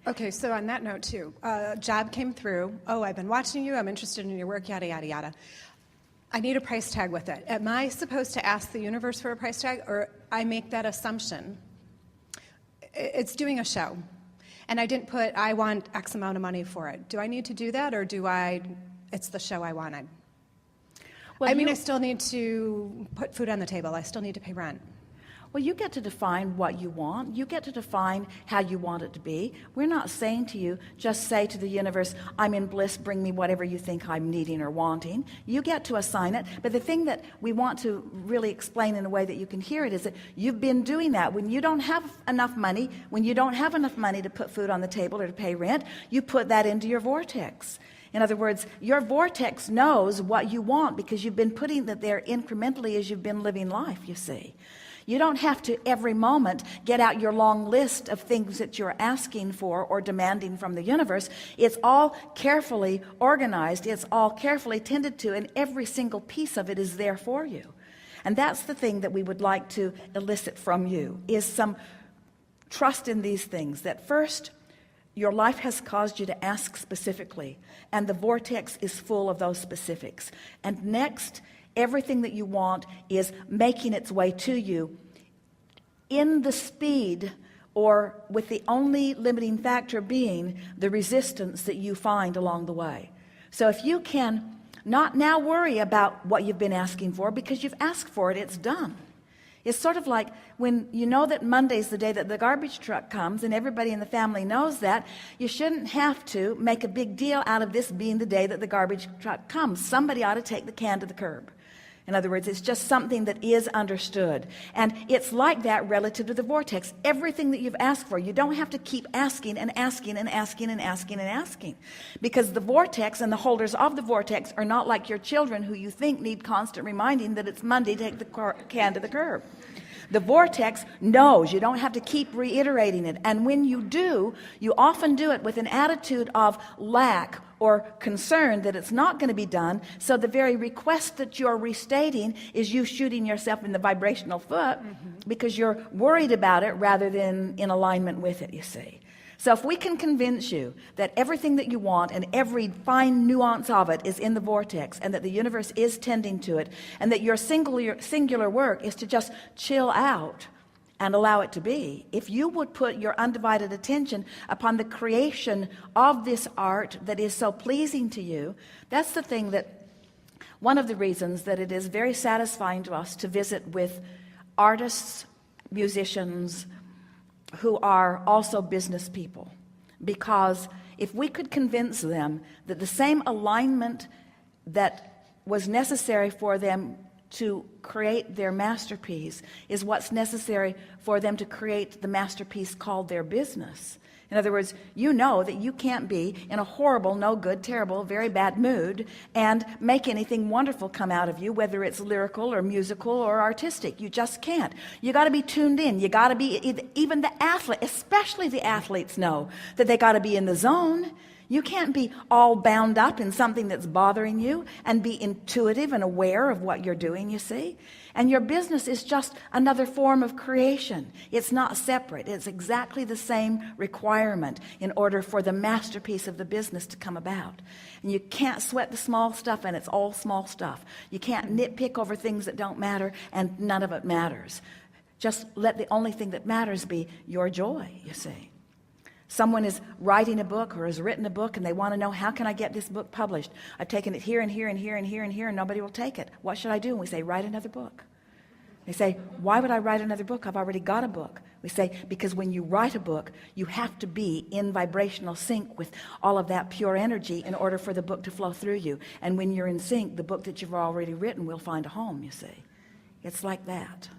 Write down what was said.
Okay, so on that note too, job came through. Oh, I've been watching you. I'm interested in your work, yada, yada, yada. I need a price tag with it. Am I supposed to ask the universe for a price tag, or I make that assumption? It's doing a show, and I didn't put, I want X amount of money for it. Do I need to do that, or it's the show I wanted? Well, I still need to put food on the table. I still need to pay rent. Well, you get to define what you want. You get to define how you want it to be. We're not saying to you, just say to the universe, I'm in bliss, bring me whatever you think I'm needing or wanting. You get to assign it. But the thing that we want to really explain in a way that you can hear it is that you've been doing that. When you don't have enough money, to put food on the table or to pay rent, you put that into your vortex. In other words, your vortex knows what you want because you've been putting that there incrementally as you've been living life, you see. You don't have to every moment get out your long list of things that you're asking for or demanding from the universe. It's all carefully organized. It's all carefully tended to, and every single piece of it is there for you. And that's the thing that we would like to elicit from you, is some trust in these things. That first, your life has caused you to ask specifically, and the vortex is full of those specifics. And next, everything that you want is making its way to you in the speed, or with the only limiting factor being the resistance that you find along the way. So if you can not now worry about what you've been asking for, because you've asked for it, it's done. It's sort of like when you know that Monday's the day that the garbage truck comes, and everybody in the family knows that, you shouldn't have to make a big deal out of this being the day that the garbage truck comes. Somebody ought to take the can to the curb. In other words, it's just something that is understood. And it's like that relative to the vortex. Everything that you've asked for, you don't have to keep asking and asking and asking and asking and asking. Because the vortex and the holders of the vortex are not like your children who you think need constant reminding that it's Monday, take the can to the curb. The vortex knows. You don't have to keep reiterating it. And when you do, you often do it with an attitude of lack or concern that it's not going to be done. So the very request that you're restating is you shooting yourself in the vibrational foot because you're worried about it rather than in alignment with it, you see. So if we can convince you that everything that you want and every fine nuance of it is in the vortex, and that the universe is tending to it, and that your singular work is to just chill out and allow it to be, if you would put your undivided attention upon the creation of this art that is so pleasing to you, that's the thing that, one of the reasons that it is very satisfying to us to visit with artists, musicians, who are also business people, because if we could convince them that the same alignment that was necessary for them to create their masterpiece is what's necessary for them to create the masterpiece called their business. In other words, you know that you can't be in a horrible, no good, terrible, very bad mood and make anything wonderful come out of you, whether it's lyrical or musical or artistic. You just can't. You got to be tuned in. You got to be, even the athlete, especially the athletes, know that they got to be in the zone. You can't be all bound up in something that's bothering you and be intuitive and aware of what you're doing, you see. And your business is just another form of creation. It's not separate. It's exactly the same requirement in order for the masterpiece of the business to come about. And you can't sweat the small stuff, and it's all small stuff. You can't nitpick over things that don't matter, and none of it matters. Just let the only thing that matters be your joy, you see. Someone is writing a book or has written a book, and they want to know, how can I get this book published? I've taken it here and here and here and here and here, and nobody will take it. What should I do? And we say, write another book. They say, why would I write another book? I've already got a book. We say, because when you write a book, you have to be in vibrational sync with all of that pure energy in order for the book to flow through you. And when you're in sync, the book that you've already written will find a home, you see. It's like that.